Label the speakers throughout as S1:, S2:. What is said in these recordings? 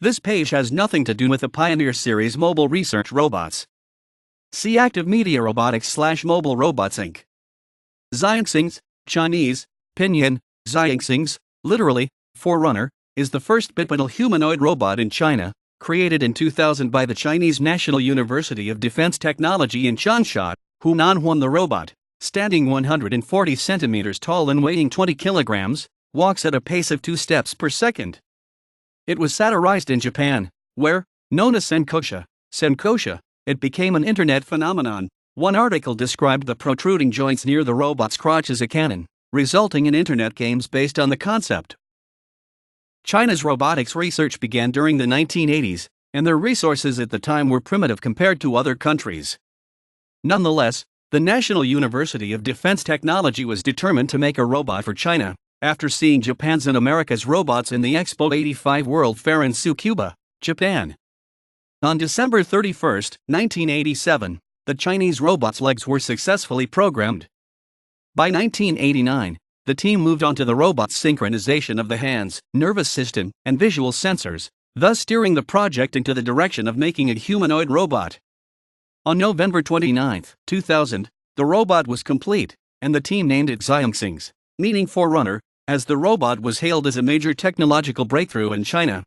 S1: This page has nothing to do with the Pioneer Series mobile research robots. See Active Media Robotics/Mobile Robots Inc. Xianxingzhe, Chinese, pinyin, Xianxingzhe, literally, forerunner, is the first bipedal humanoid robot in China, created in 2000 by the Chinese National University of Defense Technology in Changsha. Hunan. The robot, standing 140 centimeters tall and weighing 20 kilograms, walks at a pace of 2 steps per second. It was satirized in Japan, where, known as Senkousha, it became an internet phenomenon. One article described the protruding joints near the robot's crotch as a cannon, resulting in internet games based on the concept. China's robotics research began during the 1980s, and their resources at the time were primitive compared to other countries. Nonetheless, the National University of Defense Technology was determined to make a robot for China, after seeing Japan's and America's robots in the Expo 85 World Fair in Tsukuba, Japan. On December 31, 1987, the Chinese robot's legs were successfully programmed. By 1989, the team moved on to the robot's synchronization of the hands, nervous system, and visual sensors, thus steering the project into the direction of making a humanoid robot. On November 29, 2000, the robot was complete, and the team named it Xianxingzhe, meaning forerunner, as the robot was hailed as a major technological breakthrough in China.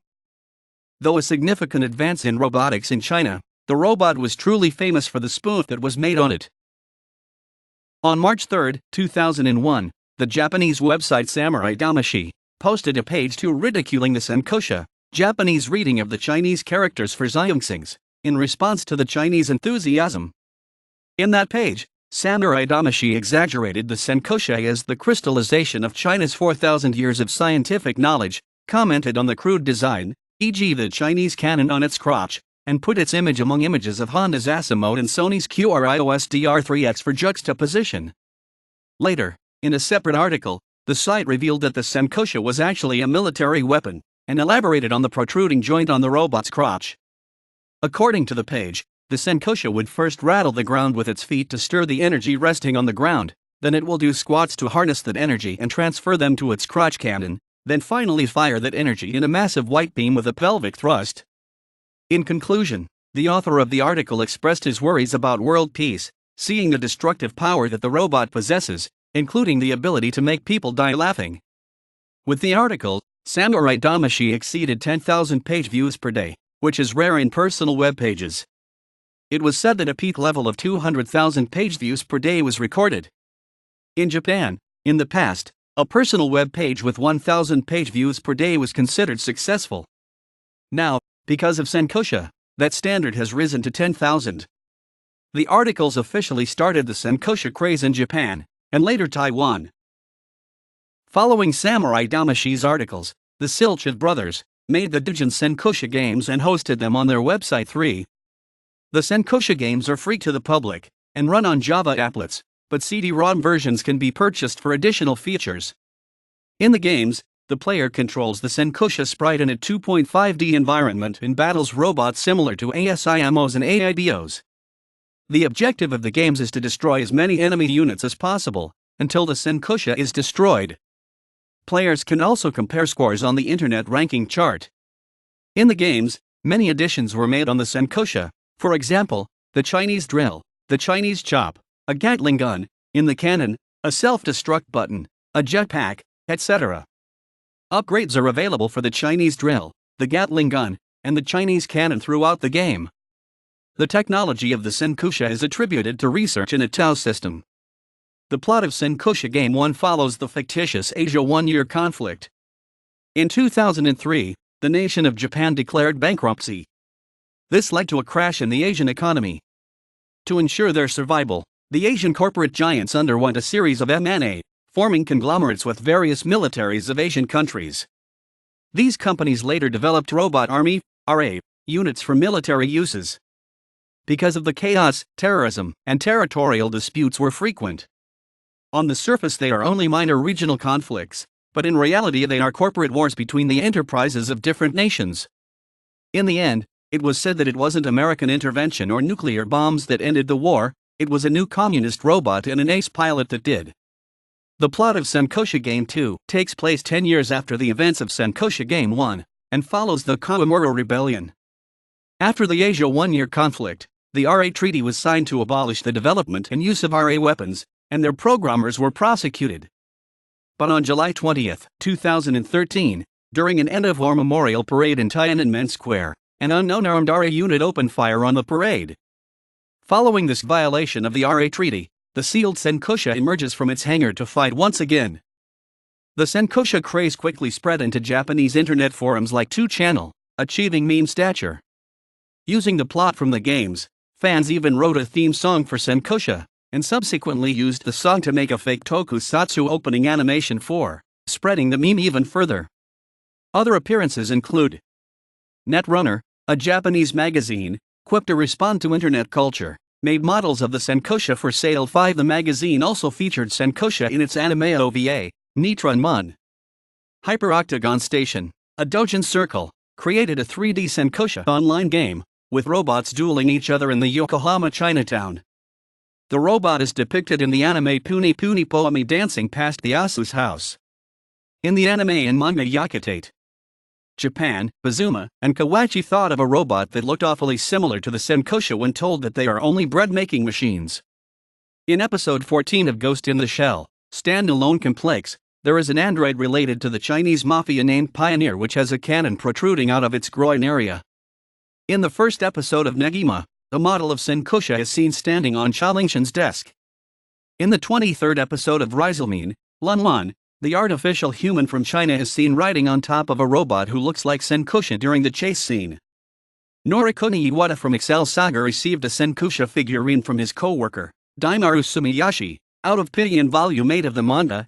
S1: Though a significant advance in robotics in China, the robot was truly famous for the spoof that was made on it. On March 3, 2001, the Japanese website Samurai Damashi posted a page 2 ridiculing the Senkōsha, Japanese reading of the Chinese characters for Xianxingzhe, in response to the Chinese enthusiasm. In that page, Samurai Damashi exaggerated the Senkōsha as the crystallization of China's 4,000 years of scientific knowledge, commented on the crude design, e.g. the Chinese cannon on its crotch, and put its image among images of Honda's Asimov and Sony's QRIOS DR3X for juxtaposition. Later, in a separate article, the site revealed that the Senkōsha was actually a military weapon, and elaborated on the protruding joint on the robot's crotch. According to the page, the Senkōsha would first rattle the ground with its feet to stir the energy resting on the ground, then it will do squats to harness that energy and transfer them to its crotch cannon, then finally fire that energy in a massive white beam with a pelvic thrust. In conclusion, the author of the article expressed his worries about world peace, seeing the destructive power that the robot possesses, including the ability to make people die laughing. With the article, Samurai Damashi exceeded 10,000 page views per day, which is rare in personal web pages. It was said that a peak level of 200,000 page views per day was recorded. In Japan, in the past, a personal web page with 1,000 page views per day was considered successful. Now, because of Senkōsha, that standard has risen to 10,000. The articles officially started the Senkōsha craze in Japan, and later Taiwan. Following Samurai Damashi's articles, the Xianxingzhe brothers made the Dijin Senkōsha games and hosted them on their website 3. The Senkōsha games are free to the public, and run on Java applets, but CD-ROM versions can be purchased for additional features. In the games, the player controls the Senkōsha sprite in a 2.5D environment and battles robots similar to ASIMOs and AIBOs. The objective of the games is to destroy as many enemy units as possible, until the Senkōsha is destroyed. Players can also compare scores on the internet ranking chart. In the games, many additions were made on the Senkōsha, for example, the Chinese drill, the Chinese chop, a Gatling gun, in the cannon, a self-destruct button, a jetpack, etc. Upgrades are available for the Chinese drill, the Gatling gun, and the Chinese cannon throughout the game. The technology of the Senkōsha is attributed to research in a Tau system. The plot of Senkōsha Game 1 follows the fictitious Asia one-year conflict. In 2003, the nation of Japan declared bankruptcy. This led to a crash in the Asian economy. To ensure their survival, the Asian corporate giants underwent a series of M&A, forming conglomerates with various militaries of Asian countries. These companies later developed robot army (RA) units for military uses. Because of the chaos, terrorism, and territorial disputes were frequent. On the surface they are only minor regional conflicts, but in reality they are corporate wars between the enterprises of different nations. In the end, it was said that it wasn't American intervention or nuclear bombs that ended the war, it was a new communist robot and an ace pilot that did. The plot of Senkōsha Game 2 takes place 10 years after the events of Senkōsha Game 1, and follows the Kawamura Rebellion. After the Asia one-year conflict, the RA Treaty was signed to abolish the development and use of RA weapons, and their programmers were prosecuted. But on July 20, 2013, during an end-of-war memorial parade in Tiananmen Square, an unknown armed RA unit opened fire on the parade. Following this violation of the RA Treaty, the sealed Senkōsha emerges from its hangar to fight once again. The Senkōsha craze quickly spread into Japanese internet forums like 2channel, achieving meme stature. Using the plot from the games, fans even wrote a theme song for Senkōsha, and subsequently used the song to make a fake tokusatsu opening animation for, spreading the meme even further. Other appearances include Netrunner, a Japanese magazine, quipped to respond to internet culture, made models of the Senkōsha for sale. 5 The magazine also featured Senkōsha in its anime OVA, Netrun Mun. Hyper Octagon Station, a doujin circle, created a 3D Senkōsha online game, with robots dueling each other in the Yokohama Chinatown. The robot is depicted in the anime Puni Puni Poemi dancing past the Asu's house. In the anime and manga Yakutate, Japan, Bazuma, and Kawachi thought of a robot that looked awfully similar to the Senkōsha when told that they are only bread-making machines. In episode 14 of Ghost in the Shell, Stand Alone Complex, there is an android related to the Chinese mafia named Pioneer which has a cannon protruding out of its groin area. In the first episode of Negima, the model of Senkōsha is seen standing on Xianxingzhe's desk. In the 23rd episode of Rizalmine, Lunwan, the artificial human from China is seen riding on top of a robot who looks like Senkōsha during the chase scene. Norikuni Iwata from Excel Saga received a Senkōsha figurine from his co-worker, Daimaru Sumiyoshi, out of Pinyin Volume 8 of the manga.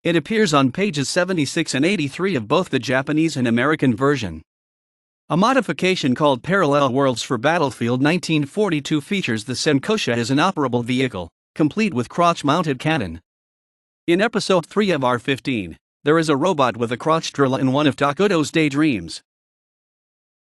S1: It appears on pages 76 and 83 of both the Japanese and American version. A modification called Parallel Worlds for Battlefield 1942 features the Senkōsha as an operable vehicle, complete with crotch-mounted cannon. In episode 3 of R15, there is a robot with a crotch drill in one of Takuto's daydreams.